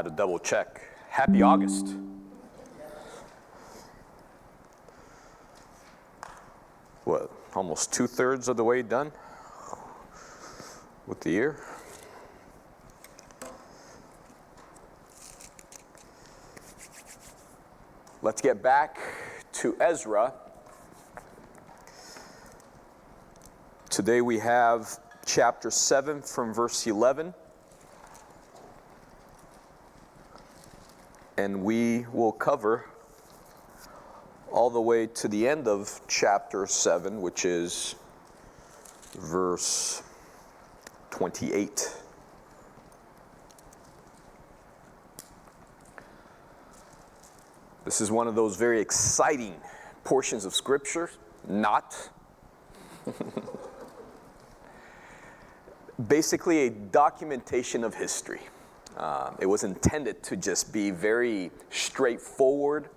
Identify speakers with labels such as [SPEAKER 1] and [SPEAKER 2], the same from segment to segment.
[SPEAKER 1] had to double check. Happy August. What, almost 2/3 of the way done with the year? Let's get back to Ezra. Today we have chapter 7 from verse 11. And we will cover all the way to the end of chapter 7, which is verse 28. This is one of those very exciting portions of Scripture. Not. Basically a documentation of history. It was intended to just be very straightforward.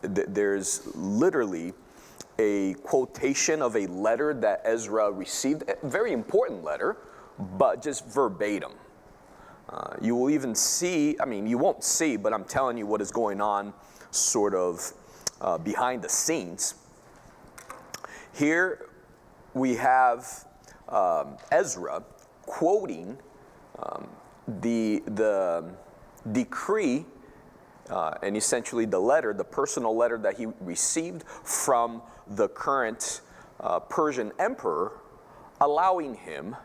[SPEAKER 1] There's literally a quotation of a letter that Ezra received, a very important letter, but just verbatim. You will even see, you won't see, but I'm telling you what is going on sort of behind the scenes. Here we have Ezra quoting the decree and essentially the letter, the personal letter that he received from the current Persian emperor, allowing him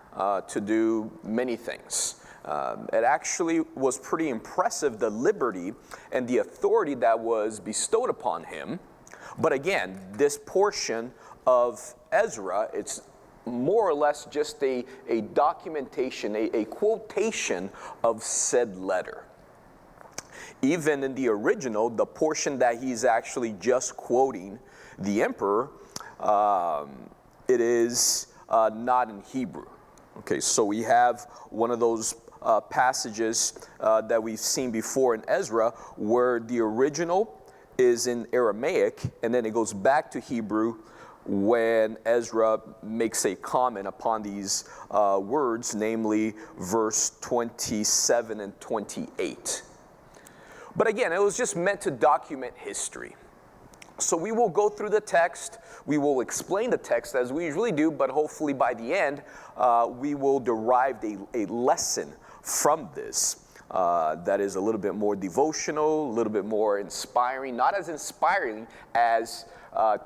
[SPEAKER 1] to do many things. It actually was pretty impressive, the liberty and the authority that was bestowed upon him. But again, this portion of Ezra, it's more or less just a documentation, a quotation of said letter. Even in the original, the portion that he's actually just quoting the emperor, it is not in Hebrew. Okay, so we have one of those passages that we've seen before in Ezra where the original is in Aramaic and then it goes back to Hebrew when Ezra makes a comment upon these words, namely verse 27 and 28. But again, it was just meant to document history. So we will go through the text, we will explain the text as we usually do, but hopefully by the end, we will derive a lesson from this that is a little bit more devotional, a little bit more inspiring, not as inspiring as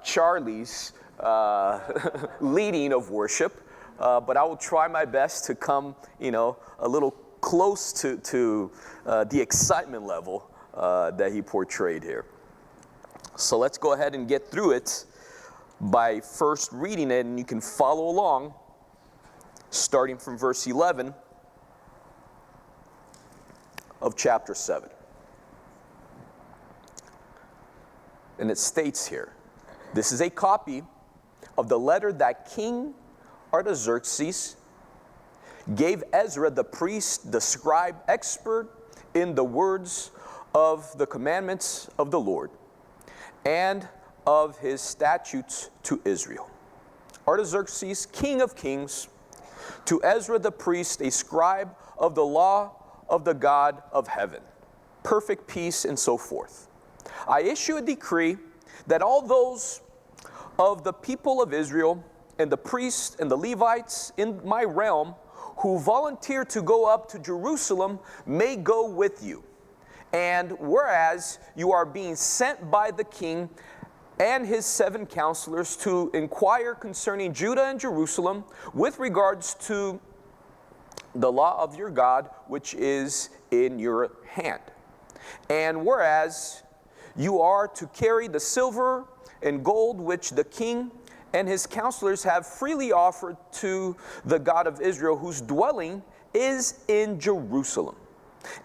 [SPEAKER 1] Charlie's leading of worship, but I will try my best to come, a little close to the excitement level that he portrayed here. So let's go ahead and get through it by first reading it, and you can follow along, starting from verse 11 of chapter 7. And it states here, this is a copy of the letter that King Artaxerxes gave Ezra the priest, the scribe, expert in the words of the commandments of the Lord and of his statutes to Israel. Artaxerxes, king of kings, to Ezra the priest, a scribe of the law of the God of heaven, perfect peace, and so forth. I issue a decree that all those of the people of Israel and the priests and the Levites in my realm who volunteer to go up to Jerusalem may go with you. And whereas you are being sent by the king and his 7 counselors to inquire concerning Judah and Jerusalem with regards to the law of your God, which is in your hand. And whereas you are to carry the silver and gold which the king and his counselors have freely offered to the God of Israel, whose dwelling is in Jerusalem.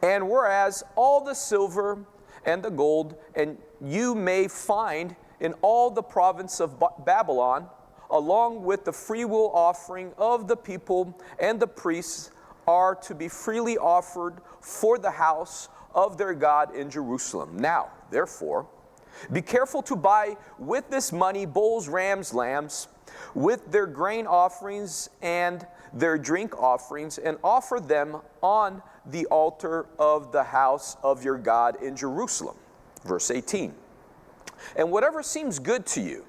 [SPEAKER 1] And whereas all the silver and the gold, and you may find in all the province of Babylon, along with the freewill offering of the people and the priests, are to be freely offered for the house of their God in Jerusalem. Now, therefore, be careful to buy with this money bulls, rams, lambs, with their grain offerings and their drink offerings, and offer them on the altar of the house of your God in Jerusalem. Verse 18. And whatever seems good to you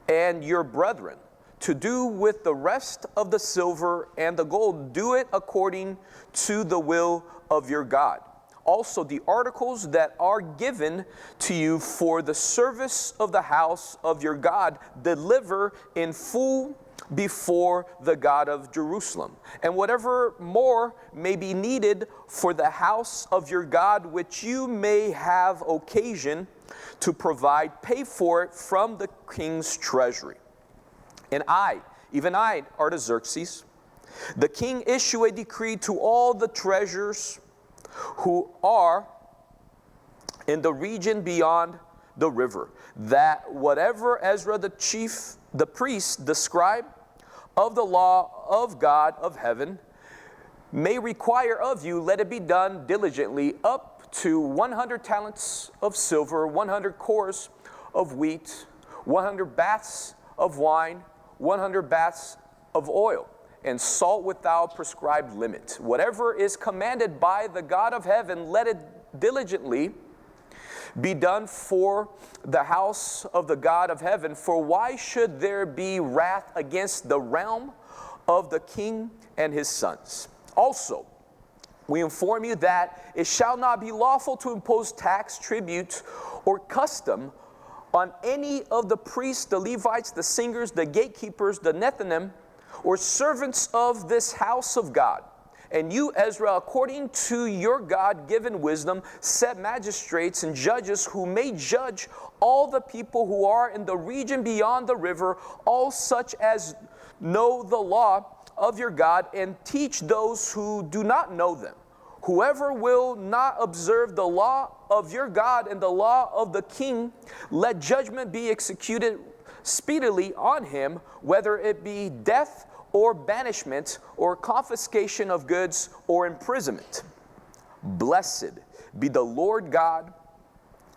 [SPEAKER 1] and your brethren to do with the rest of the silver and the gold, do it according to the will of your God. Also the articles that are given to you for the service of the house of your God, deliver in full before the God of Jerusalem. And whatever more may be needed for the house of your God, which you may have occasion to provide, pay for it from the king's treasury. And I, even I, Artaxerxes, the king, issue a decree to all the treasurers who are in the region beyond the river, that whatever Ezra the chief, the priest, the scribe of the law of God of heaven may require of you, let it be done diligently, up to 100 talents of silver, 100 cores of wheat, 100 baths of wine, 100 baths of oil, and salt without prescribed limit. Whatever is commanded by the God of heaven, let it diligently be done for the house of the God of heaven. For why should there be wrath against the realm of the king and his sons? Also, we inform you that it shall not be lawful to impose tax, tribute, or custom on any of the priests, the Levites, the singers, the gatekeepers, the Nethinim, or servants of this house of God. And you, Ezra, according to your God-given wisdom, set magistrates and judges who may judge all the people who are in the region beyond the river, all such as know the law of your God, and teach those who do not know them. Whoever will not observe the law of your God and the law of the king, let judgment be executed speedily on him, whether it be death or banishment or confiscation of goods or imprisonment. Blessed be the Lord God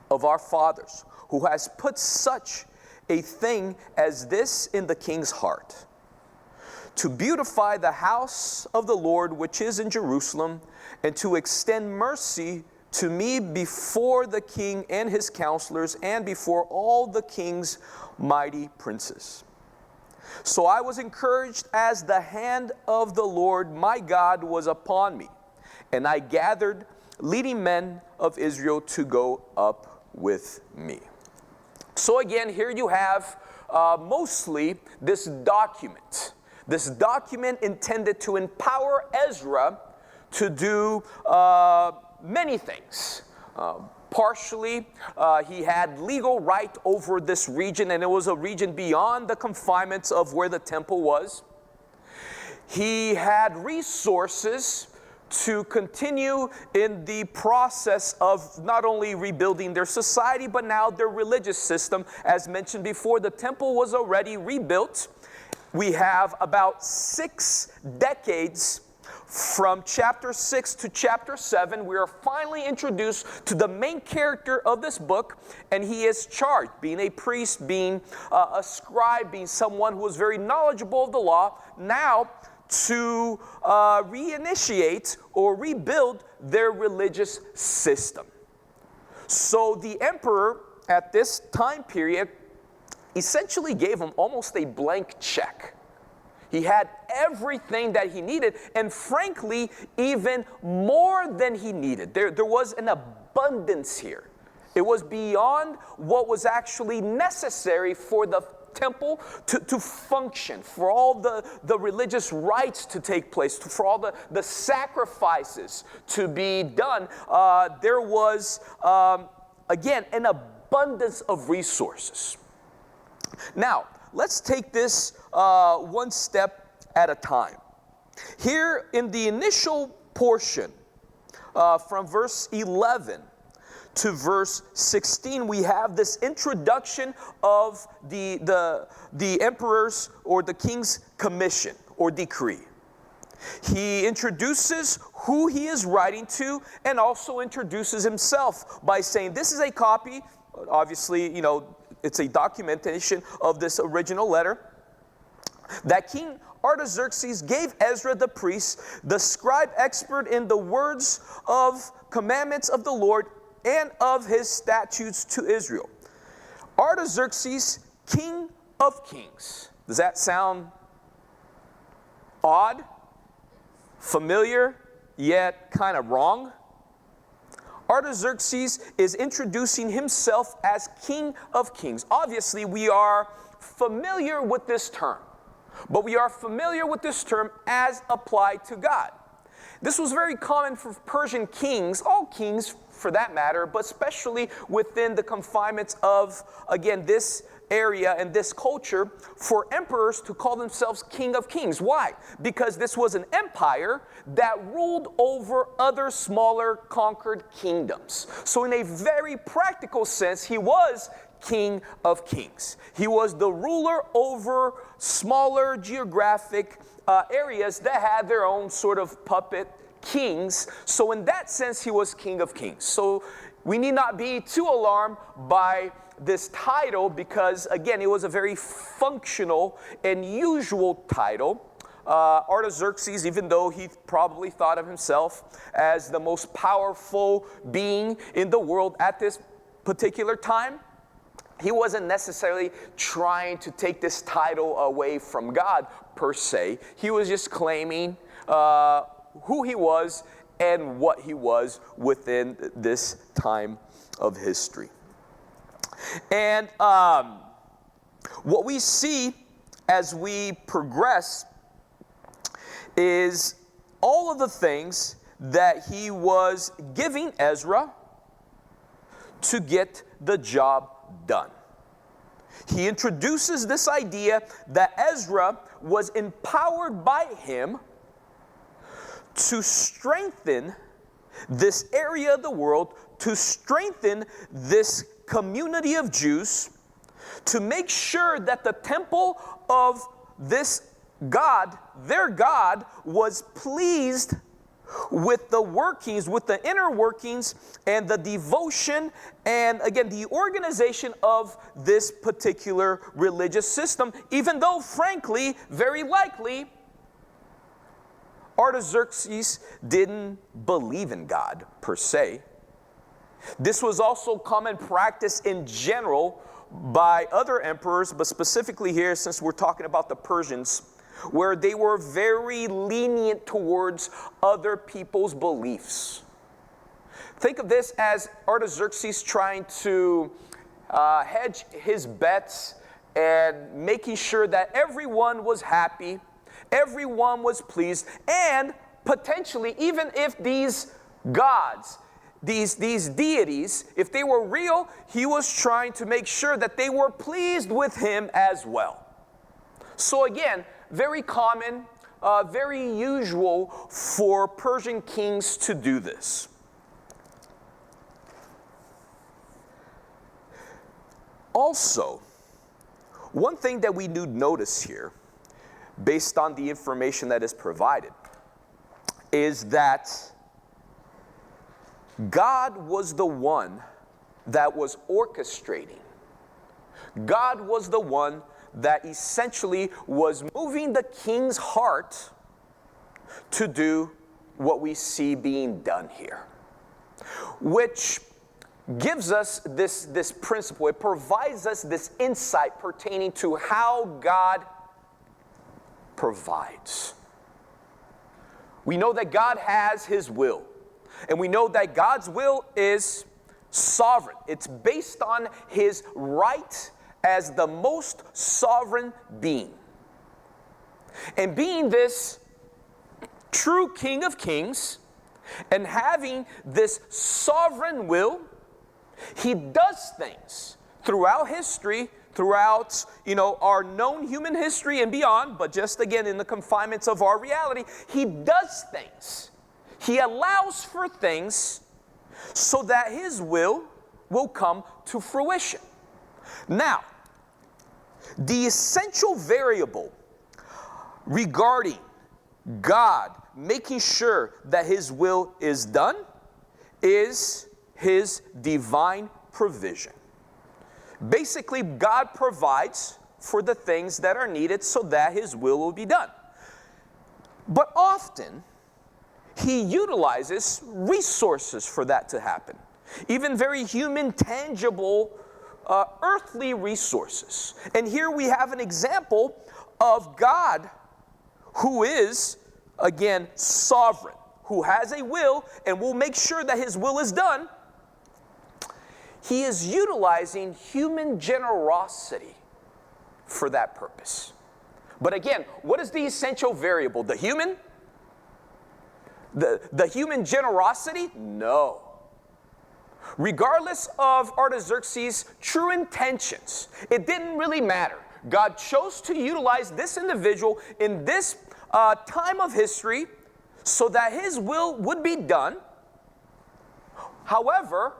[SPEAKER 1] of our fathers, who has put such a thing as this in the king's heart, to beautify the house of the Lord which is in Jerusalem, and to extend mercy to me before the king and his counselors, and before all the king's mighty princes. So I was encouraged as the hand of the Lord my God was upon me, and I gathered leading men of Israel to go up with me. So again, here you have mostly this document intended to empower Ezra to do many things. Partially, he had legal right over this region, and it was a region beyond the confinements of where the temple was. He had resources to continue in the process of not only rebuilding their society, but now their religious system. As mentioned before, the temple was already rebuilt. We have about 6 decades from chapter 6 to chapter 7. We are finally introduced to the main character of this book, and he is charged, being a priest, being a scribe, being someone who was very knowledgeable of the law, now to reinitiate or rebuild their religious system. So the emperor at this time period essentially gave him almost a blank check. He had everything that he needed, and frankly, even more than he needed. There was an abundance here. It was beyond what was actually necessary for the temple to function, for all the religious rites to take place, for all the sacrifices to be done. There was, again, an abundance of resources. Now, let's take this one step at a time. Here in the initial portion, from verse 11 to verse 16, we have this introduction of the emperor's or the king's commission or decree. He introduces who he is writing to, and also introduces himself by saying, this is a copy, obviously, you know, it's a documentation of this original letter, that King Artaxerxes gave Ezra the priest, the scribe expert in the words of commandments of the Lord and of his statutes to Israel. Artaxerxes, king of kings. Does that sound odd, familiar, yet kind of wrong? Artaxerxes is introducing himself as king of kings. Obviously, we are familiar with this term, but we are familiar with this term as applied to God. This was very common for Persian kings, all kings for that matter, but especially within the confinements of, again, this area and this culture, for emperors to call themselves king of kings. Why? Because this was an empire that ruled over other smaller conquered kingdoms. So in a very practical sense, he was king of kings. He was the ruler over smaller geographic areas that had their own sort of puppet kings. So in that sense, he was king of kings. So we need not be too alarmed by this title, because again, it was a very functional and usual title. Artaxerxes, even though he probably thought of himself as the most powerful being in the world at this particular time, he wasn't necessarily trying to take this title away from God per se. He was just claiming who he was and what he was within this time of history. And what we see as we progress is all of the things that he was giving Ezra to get the job done. He introduces this idea that Ezra was empowered by him to strengthen this area of the world, to strengthen this community of Jews, to make sure that the temple of this God, their God, was pleased with the workings, with the inner workings and the devotion and, again, the organization of this particular religious system, even though, frankly, very likely, Artaxerxes didn't believe in God per se. This was also common practice in general by other emperors, but specifically here, since we're talking about the Persians, where they were very lenient towards other people's beliefs. Think of this as Artaxerxes trying to hedge his bets and making sure that everyone was happy, everyone was pleased, and potentially, even if these gods, these deities, if they were real, he was trying to make sure that they were pleased with him as well. So again, very common, very usual for Persian kings to do this. Also, one thing that we do notice here, based on the information that is provided, is that God was the one that was orchestrating. God was the one that essentially was moving the king's heart to do what we see being done here. Which gives us this principle. It provides us this insight pertaining to how God provides. We know that God has his will. And we know that God's will is sovereign. It's based on his right as the most sovereign being. And being this true King of Kings and having this sovereign will, he does things throughout history, throughout, our known human history and beyond, but just again in the confinements of our reality, he does things. He allows for things so that his will come to fruition. Now, the essential variable regarding God making sure that his will is done is his divine provision. Basically, God provides for the things that are needed so that his will be done. But often, he utilizes resources for that to happen. Even very human, tangible, earthly resources. And here we have an example of God who is, again, sovereign, who has a will and will make sure that his will is done. He is utilizing human generosity for that purpose. But again, what is the essential variable? The human? The human generosity? No. Regardless of Artaxerxes' true intentions, it didn't really matter. God chose to utilize this individual in this time of history so that his will would be done. However,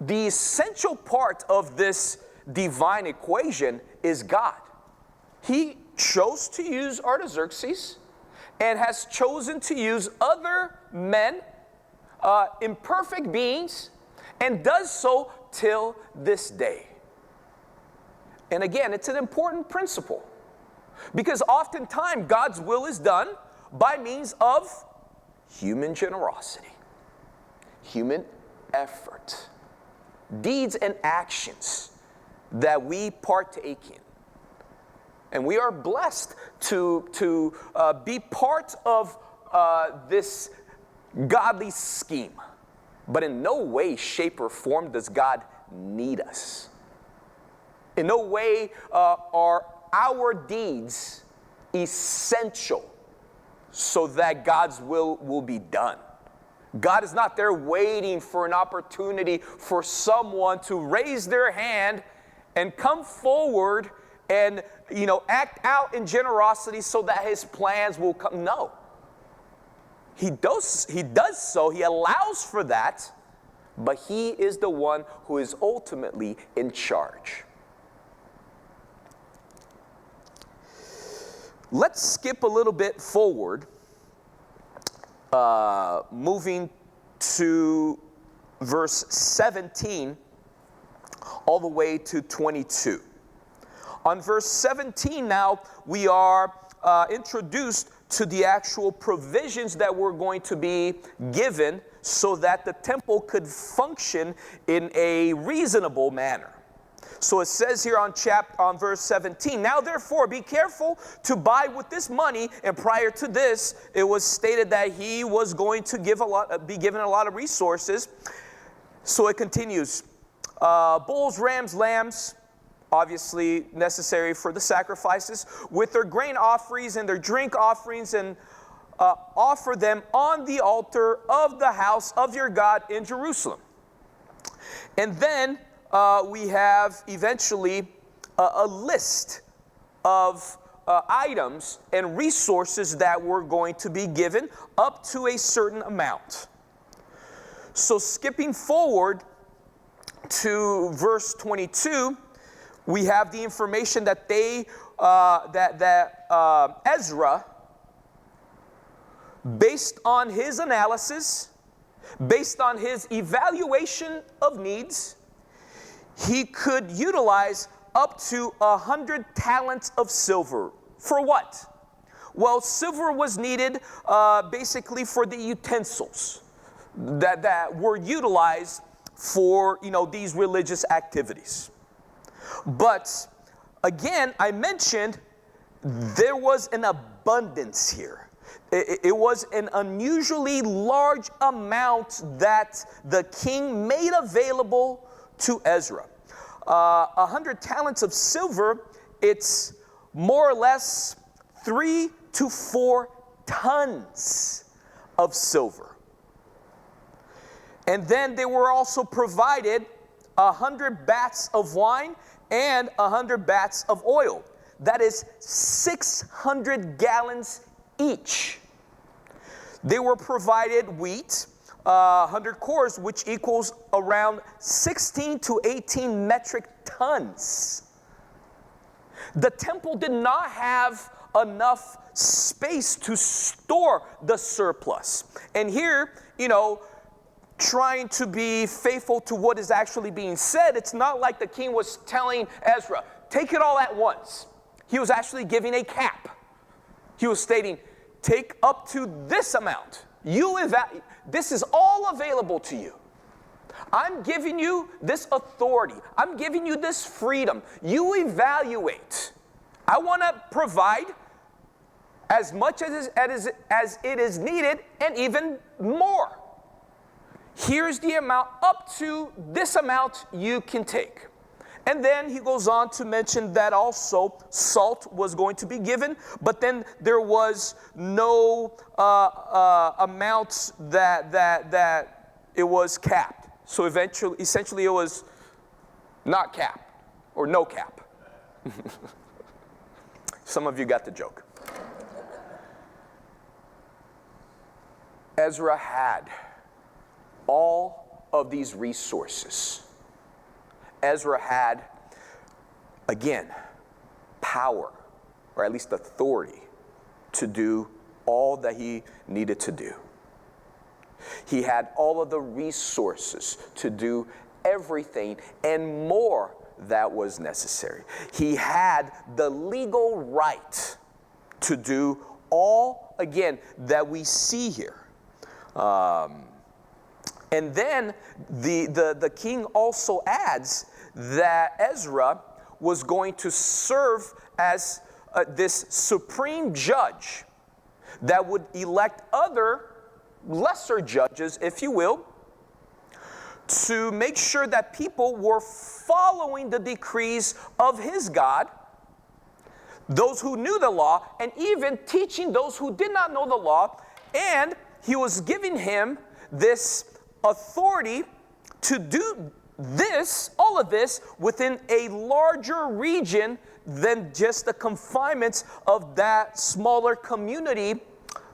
[SPEAKER 1] the essential part of this divine equation is God. He chose to use Artaxerxes and has chosen to use other men, imperfect beings, and does so till this day. And again, it's an important principle because oftentimes God's will is done by means of human generosity, human effort, deeds and actions that we partake in. And we are blessed to be part of this godly scheme. But in no way, shape, or form does God need us. In no way are our deeds essential so that God's will be done. God is not there waiting for an opportunity for someone to raise their hand and come forward and, act out in generosity so that his plans will come. No. He does so, he allows for that, but he is the one who is ultimately in charge. Let's skip a little bit forward, moving to verse 17 all the way to 22. On verse 17 now, we are introduced to the actual provisions that were going to be given so that the temple could function in a reasonable manner. So it says here on verse 17, now therefore be careful to buy with this money. And prior to this, it was stated that he was going to be given a lot of resources. So it continues, bulls, rams, lambs, obviously necessary for the sacrifices, with their grain offerings and their drink offerings, and offer them on the altar of the house of your God in Jerusalem. And then we have eventually a list of items and resources that were going to be given up to a certain amount. So skipping forward to verse 22, we have the information that Ezra, based on his analysis, based on his evaluation of needs, he could utilize up to 100 talents of silver. For what? Well, silver was needed basically for the utensils that were utilized for these religious activities. But again, I mentioned there was an abundance here. It was an unusually large amount that the king made available to Ezra. 100 talents of silver, it's more or less 3 to 4 tons of silver. And then they were also provided 100 baths of wine and 100 baths of oil. That is 600 gallons each. They were provided wheat, 100 cores, which equals around 16 to 18 metric tons. The temple did not have enough space to store the surplus. And here, trying to be faithful to what is actually being said, it's not like the king was telling Ezra, take it all at once. He was actually giving a cap. He was stating, take up to this amount. This is all available to you. I'm giving you this authority. I'm giving you this freedom. You evaluate. I want to provide as much as it is needed and even more. Here's the amount. Up to this amount you can take. And then he goes on to mention that also salt was going to be given, but then there was no amounts that it was capped. So essentially it was not cap or no cap. Some of you got the joke. Ezra had all of these resources. Ezra had, again, power, or at least authority, to do all that he needed to do. He had all of the resources to do everything and more that was necessary. He had the legal right to do all, again, that we see here. And then the king also adds that Ezra was going to serve as this supreme judge that would elect other lesser judges, if you will, to make sure that people were following the decrees of his God, those who knew the law, and even teaching those who did not know the law. And he was giving him this authority to do this, all of this, within a larger region than just the confinements of that smaller community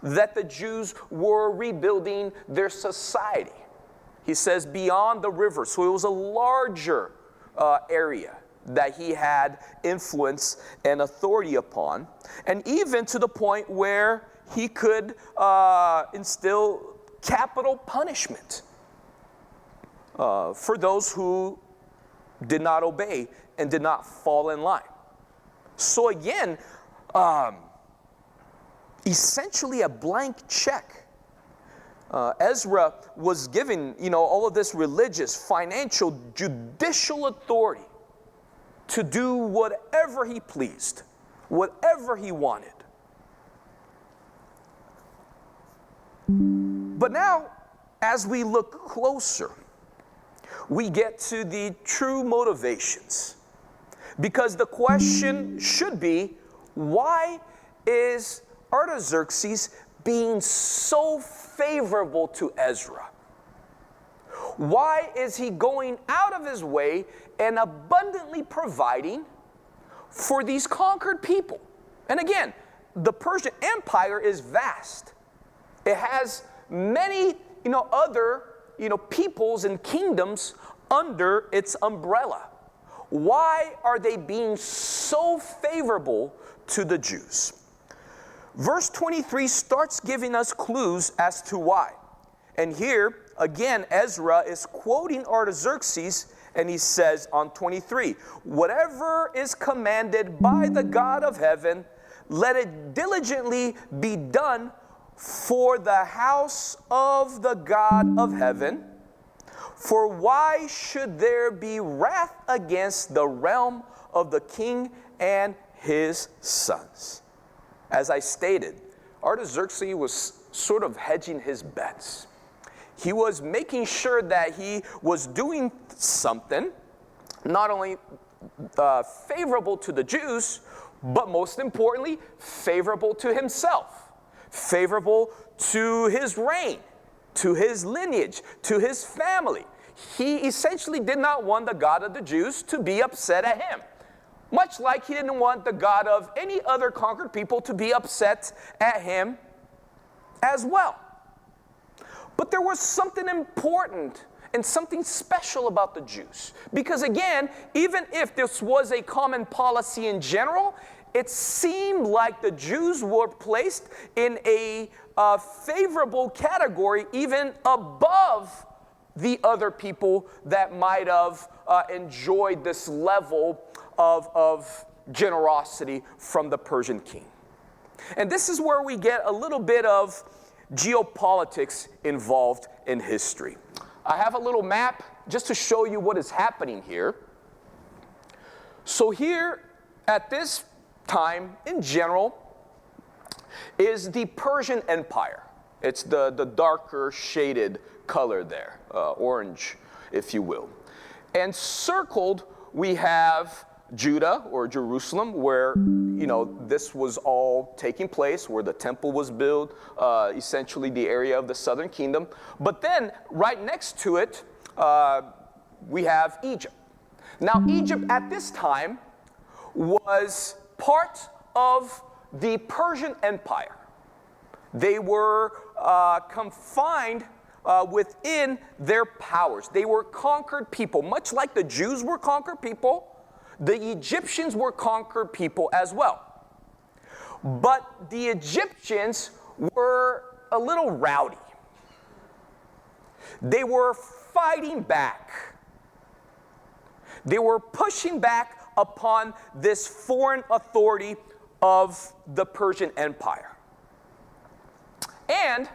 [SPEAKER 1] that the Jews were rebuilding their society. He says beyond the river. So it was a larger area that he had influence and authority upon, and even to the point where he could instill capital punishment for those who did not obey and did not fall in line. So again, essentially a blank check. Ezra was given, all of this religious, financial, judicial authority to do whatever he pleased, whatever he wanted. But now, as we look closer, we get to the true motivations. Because the question should be, why is Artaxerxes being so favorable to Ezra? Why is he going out of his way and abundantly providing for these conquered people? And again, the Persian Empire is vast. It has many, other, peoples and kingdoms under its umbrella. Why are they being so favorable to the Jews? Verse 23 starts giving us clues as to why. And here, again, Ezra is quoting Artaxerxes, and he says on 23, "Whatever is commanded by the God of heaven, let it diligently be done for the house of the God of heaven. For why should there be wrath against the realm of the king and his sons?" As I stated, Artaxerxes was sort of hedging his bets. He was making sure that he was doing something not only favorable to the Jews, but most importantly, favorable to himself, favorable to his reign, to his lineage, to his family. He essentially did not want the God of the Jews to be upset at him, much like he didn't want the God of any other conquered people to be upset at him as well. But there was something important and something special about the Jews. Because again, even if this was a common policy in general, it seemed like the Jews were placed in a favorable category even above the other people that might have enjoyed this level of generosity from the Persian king. And this is where we get a little bit of geopolitics involved in history. I have a little map just to show you what is happening here. So here, at this time, in general, is the Persian Empire. It's the darker shaded color there, orange, if you will. And circled, we have Judah, or Jerusalem, where, this was all taking place, where the temple was built, essentially the area of the southern kingdom. But then, right next to it, we have Egypt. Now, Egypt at this time was part of the Persian Empire. They were confined within their powers. They were conquered people. Much like the Jews were conquered people, the Egyptians were conquered people as well. But the Egyptians were a little rowdy. They were fighting back. They were pushing back upon this foreign authority of the Persian Empire. And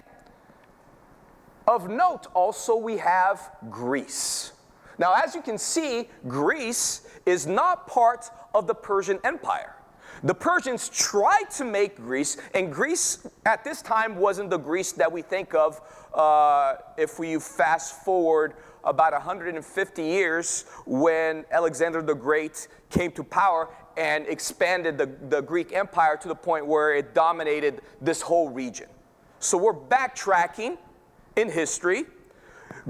[SPEAKER 1] of note also, we have Greece. Now, as you can see, Greece is not part of the Persian Empire. The Persians tried to make Greece, and Greece at this time wasn't the Greece that we think of if we fast forward about 150 years when Alexander the Great came to power and expanded the Greek Empire to the point where it dominated this whole region. So we're backtracking in history.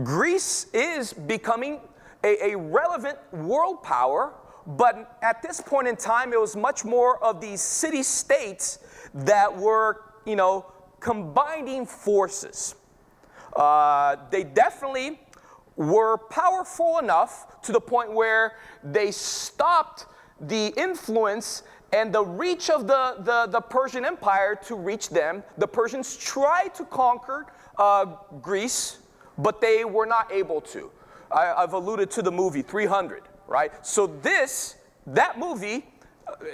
[SPEAKER 1] Greece is becoming a relevant world power, but at this point in time, it was much more of these city-states that were, combining forces. They definitely were powerful enough to the point where they stopped the influence and the reach of the Persian Empire to reach them. The Persians tried to conquer Greece, but they were not able to. I've alluded to the movie 300, right? So that movie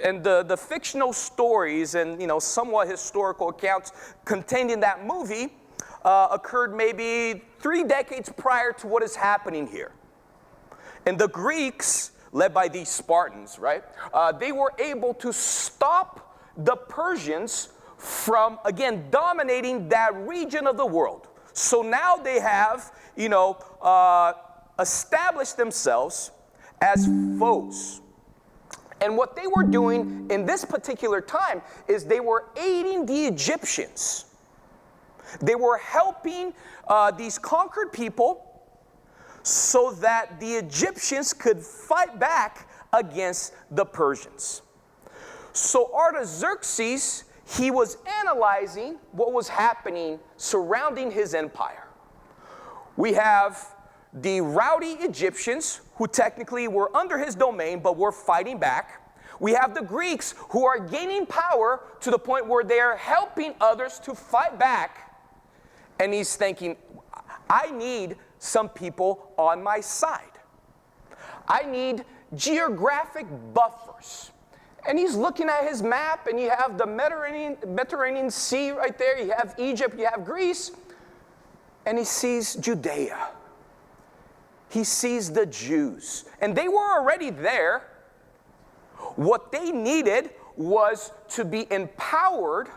[SPEAKER 1] and the fictional stories and, somewhat historical accounts contained in that movie occurred maybe 3 decades prior to what is happening here. And the Greeks, led by these Spartans, right? They were able to stop the Persians from, again, dominating that region of the world. So now they have, established themselves as foes. And what they were doing in this particular time is they were aiding the Egyptians. They were helping these conquered people so that the Egyptians could fight back against the Persians. So Artaxerxes, he was analyzing what was happening surrounding his empire. We have the rowdy Egyptians, who technically were under his domain, but were fighting back. We have the Greeks, who are gaining power to the point where they are helping others to fight back. And he's thinking, I need some people on my side. I need geographic buffers. And he's looking at his map, and you have the Mediterranean Sea right there. You have Egypt, you have Greece. And he sees Judea. He sees the Jews. And they were already there. What they needed was to be empowered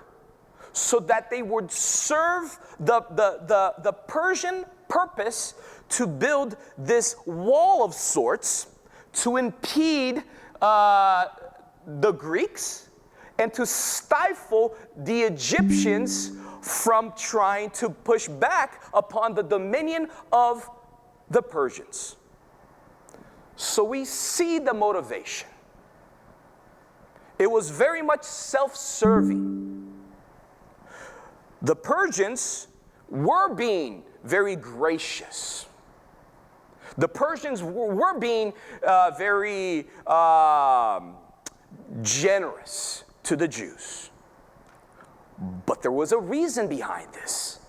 [SPEAKER 1] so that they would serve the Persian purpose to build this wall of sorts to impede the Greeks and to stifle the Egyptians from trying to push back upon the dominion of the Persians. So we see the motivation. It was very much self-serving. The Persians were being very gracious. The Persians were being very generous to the Jews. But there was a reason behind this.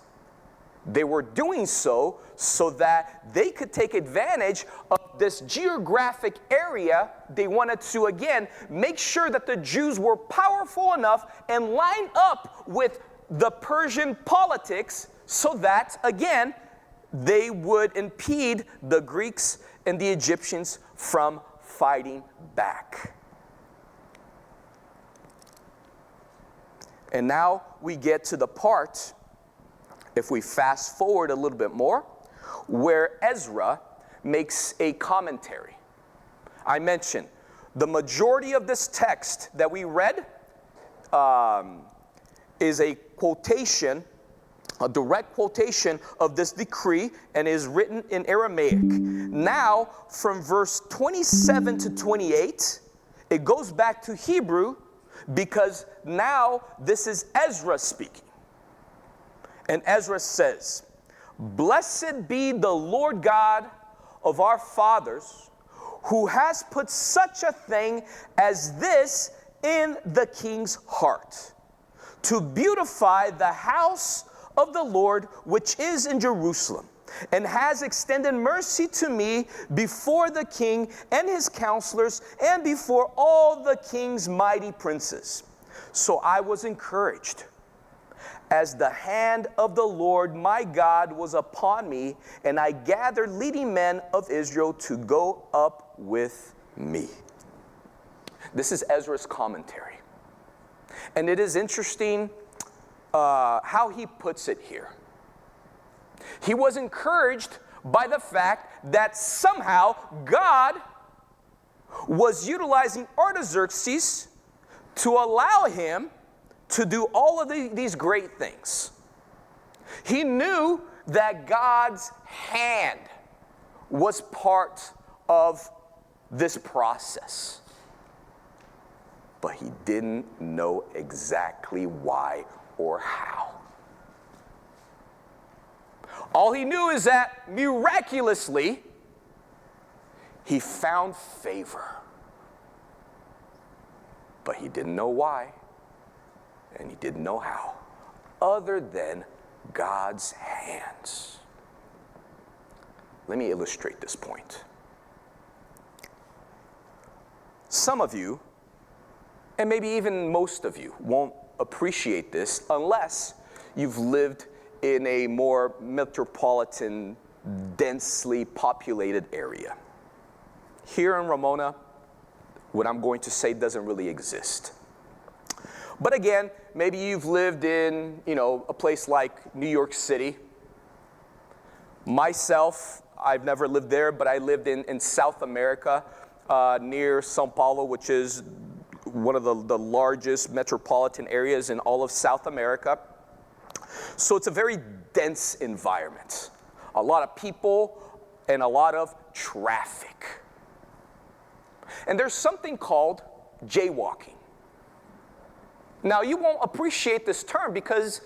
[SPEAKER 1] They were doing so so that they could take advantage of this geographic area. They wanted to, again, make sure that the Jews were powerful enough and line up with the Persian politics so that, again, they would impede the Greeks and the Egyptians from fighting back. And now we get to the part, if we fast forward a little bit more, where Ezra makes a commentary. I mentioned the majority of this text that we read is a quotation, a direct quotation of this decree, and is written in Aramaic. Now, from verse 27 to 28, it goes back to Hebrew, because now this is Ezra speaking. And Ezra says, "Blessed be the Lord God of our fathers, who has put such a thing as this in the king's heart, to beautify the house of the Lord which is in Jerusalem, and has extended mercy to me before the king and his counselors, and before all the king's mighty princes. So I was encouraged, as the hand of the Lord my God was upon me, and I gathered leading men of Israel to go up with me." This is Ezra's commentary. And it is interesting how he puts it here. He was encouraged by the fact that somehow God was utilizing Artaxerxes to allow him to do all of these great things. He knew that God's hand was part of this process, but he didn't know exactly why or how. All he knew is that miraculously he found favor, but he didn't know why, and he didn't know how, other than God's hands. Let me illustrate this point. Some of you, and maybe even most of you, won't appreciate this unless you've lived in a more metropolitan, densely populated area. Here in Ramona, what I'm going to say doesn't really exist. But again, maybe you've lived in, a place like New York City. Myself, I've never lived there, but I lived in South America, near São Paulo, which is one of the largest metropolitan areas in all of South America. So it's a very dense environment. A lot of people and a lot of traffic. And there's something called jaywalking. Now, you won't appreciate this term because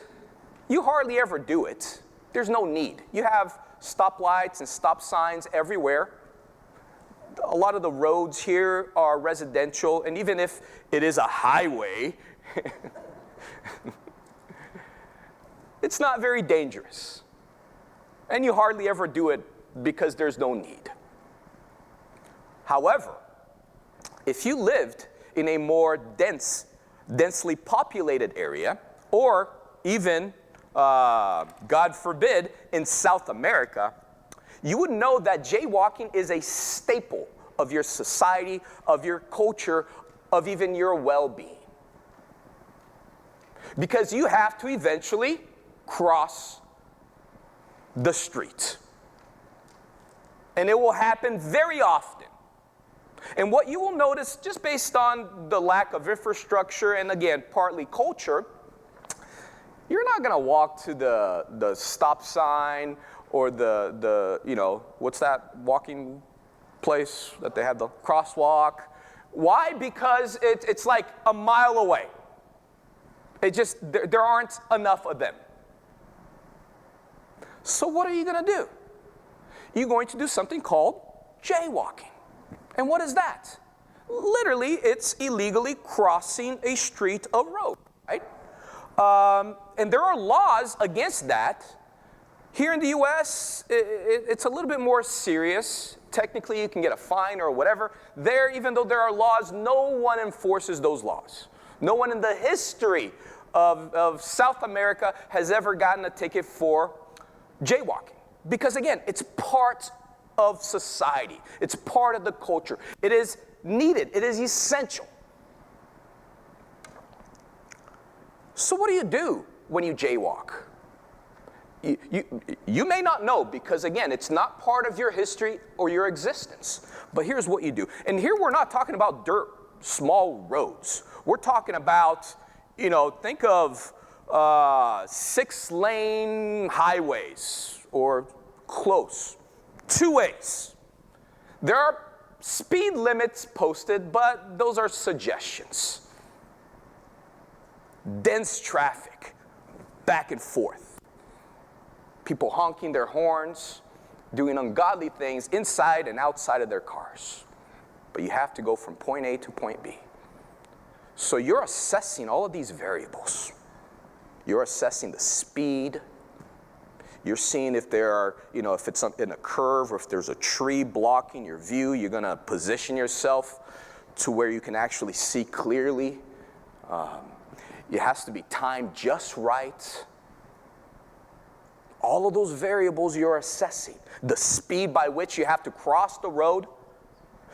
[SPEAKER 1] you hardly ever do it. There's no need. You have stoplights and stop signs everywhere. A lot of the roads here are residential, and even if it is a highway, it's not very dangerous. And you hardly ever do it because there's no need. However, if you lived in a more densely populated area, or even, God forbid, in South America, you would know that jaywalking is a staple of your society, of your culture, of even your well-being. Because you have to eventually cross the street. And it will happen very often. And what you will notice, just based on the lack of infrastructure and, again, partly culture, you're not going to walk to the stop sign or what's that walking place that they have, the crosswalk. Why? Because it's like a mile away. There aren't enough of them. So what are you going to do? You're going to do something called jaywalking. And what is that? Literally, it's illegally crossing a street, a road, right? And there are laws against that, Here in the U.S., it's a little bit more serious. Technically, you can get a fine or whatever. There, even though there are laws, no one enforces those laws. No one in the history of South America has ever gotten a ticket for jaywalking. Because again, it's part of society. It's part of the culture. It is needed. It is essential. So what do you do when you jaywalk? You may not know because, again, it's not part of your history or your existence. But here's what you do. And here we're not talking about dirt, small roads. We're talking about, think of 6-lane highways or close, 2 ways. There are speed limits posted, but those are suggestions. Dense traffic, back and forth. People honking their horns, doing ungodly things inside and outside of their cars. But you have to go from point A to point B. So you're assessing all of these variables. You're assessing the speed. You're seeing if there are, if it's in a curve or if there's a tree blocking your view. You're going to position yourself to where you can actually see clearly. It has to be timed just right. All of those variables you're assessing. The speed by which you have to cross the road.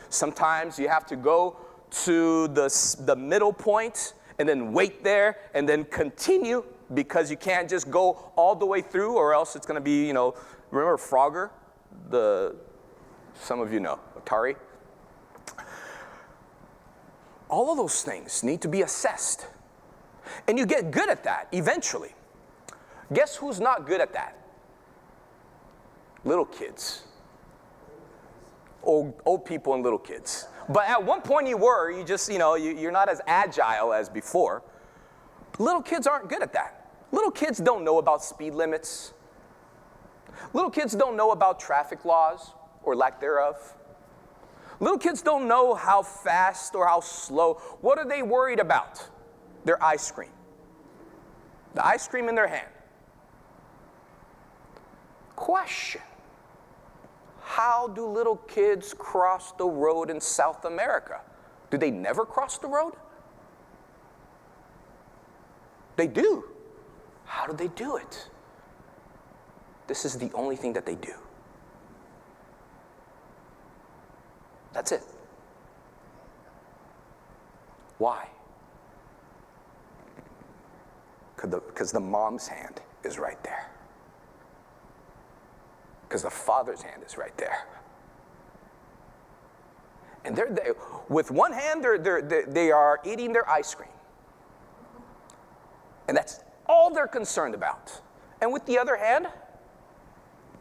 [SPEAKER 1] Sometimes you have to go to the middle point and then wait there and then continue because you can't just go all the way through or else it's going to be, remember Frogger? Some of you know, Atari. All of those things need to be assessed. And you get good at that eventually. Guess who's not good at that? Little kids. Old people and little kids. But at one point you were, you're not as agile as before. Little kids aren't good at that. Little kids don't know about speed limits. Little kids don't know about traffic laws or lack thereof. Little kids don't know how fast or how slow. What are they worried about? Their ice cream. The ice cream in their hand. Question. How do little kids cross the road in South America? Do they never cross the road? They do. How do they do it? This is the only thing that they do. That's it. Why? Because the mom's hand is right there. Because the father's hand is right there. And with one hand, they are eating their ice cream. And that's all they're concerned about. And with the other hand,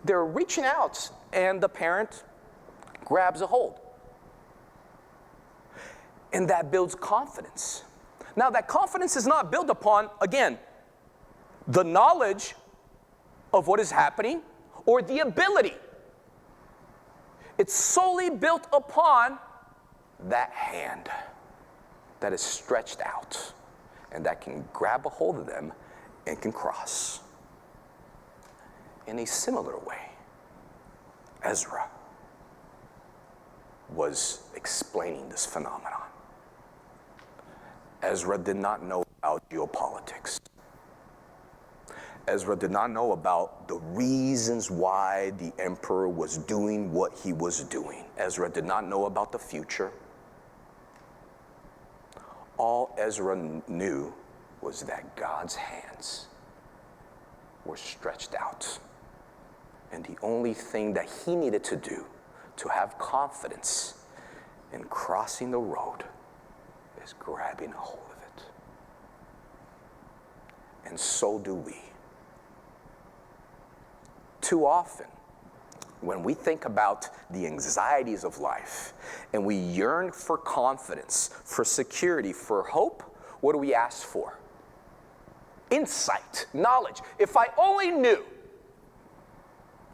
[SPEAKER 1] they're reaching out, and the parent grabs a hold. And that builds confidence. Now, that confidence is not built upon, again, the knowledge of what is happening, or the ability. It's solely built upon that hand that is stretched out and that can grab a hold of them and can cross. In a similar way, Ezra was explaining this phenomenon. Ezra did not know about geopolitics. Ezra did not know about the reasons why the emperor was doing what he was doing. Ezra did not know about the future. All Ezra knew was that God's hands were stretched out. And the only thing that he needed to do to have confidence in crossing the road is grabbing a hold of it. And so do we. Too often, when we think about the anxieties of life and we yearn for confidence, for security, for hope, what do we ask for? Insight, knowledge. If I only knew.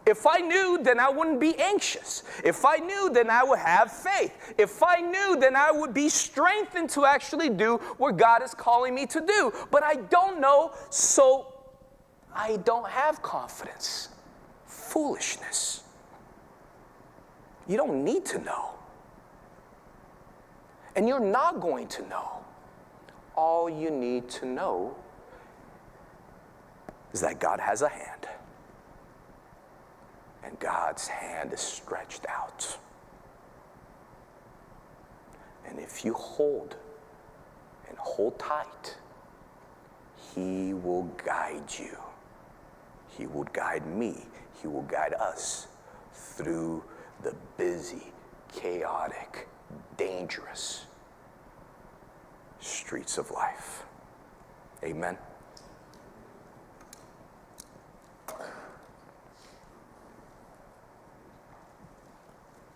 [SPEAKER 1] If I knew, then I wouldn't be anxious. If I knew, then I would have faith. If I knew, then I would be strengthened to actually do what God is calling me to do. But I don't know, so I don't have confidence. foolishness. You don't need to know. And you're not going to know. All you need to know is that God has a hand. And God's hand is stretched out. And if you hold and hold tight, He will guide you. He will guide me. He will guide us through the busy, chaotic, dangerous streets of life. Amen.